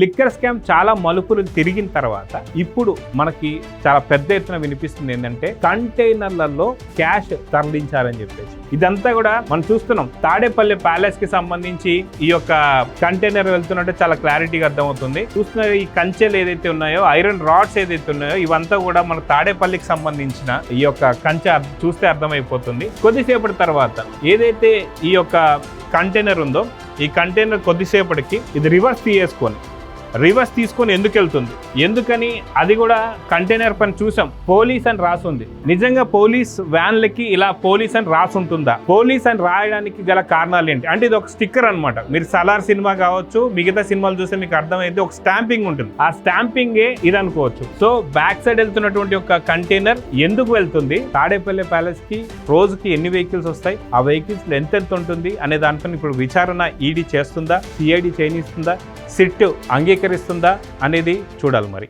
Liquor scam చాలా మలుపులు తిరిగిన తర్వాత ఇప్పుడు మనకి చాలా పెద్ద ఎత్తున వినిపిస్తుంది ఏంటంటే కంటైనర్లలో క్యాష్ తరలించారని చెప్పేసి. ఇదంతా కూడా మనం చూస్తున్నాం. తాడేపల్లి ప్యాలెస్ కి సంబంధించి ఈ యొక్క కంటైనర్ వెళ్తున్నట్టు చాలా క్లారిటీగా అర్థమవుతుంది. చూస్తున్న ఈ కంచెలు ఏదైతే ఉన్నాయో, ఐరన్ రాడ్స్ ఏదైతే ఉన్నాయో, ఇవంతా కూడా మన తాడేపల్లికి సంబంధించిన ఈ యొక్క కంచె చూస్తే అర్థమైపోతుంది. కొద్దిసేపటి తర్వాత ఏదైతే ఈ యొక్క కంటైనర్ ఉందో, ఈ కంటైనర్ కొద్దిసేపటికి ఇది రివర్స్ తీసుకొని ఎందుకు వెళ్తుంది, ఎందుకని అది కూడా కంటైనర్ పని చూసాం. పోలీస్ అని రాసి ఉంది. నిజంగా పోలీస్ వ్యాన్లకి ఇలా పోలీస్ అని రాసి ఉంటుందా? పోలీస్ అని రాయడానికి గల కారణాలు ఏంటి అంటే ఇది ఒక స్టిక్కర్ అనమాట. మీరు సలార్ సినిమా కావచ్చు, మిగతా సినిమాలు చూస్తే మీకు అర్థమైతే ఒక స్టాంపింగ్ ఉంటుంది. ఆ స్టాంపింగే ఇది అనుకోవచ్చు. సో బ్యాక్ సైడ్ వెళ్తున్నటువంటి ఒక కంటైనర్ ఎందుకు వెళ్తుంది, తాడేపల్లి ప్యాలెస్ కి రోజుకి ఎన్ని వెహికల్స్ వస్తాయి, ఆ వెహికల్స్ ఎంత ఉంటుంది అనే దానిపైన ఇప్పుడు విచారణ ఈడీ చేస్తుందా, సిఐడి చేయనిస్తుందా, సిట్ అంగీకరిస్తుందా అనేది చూడాలి మరి.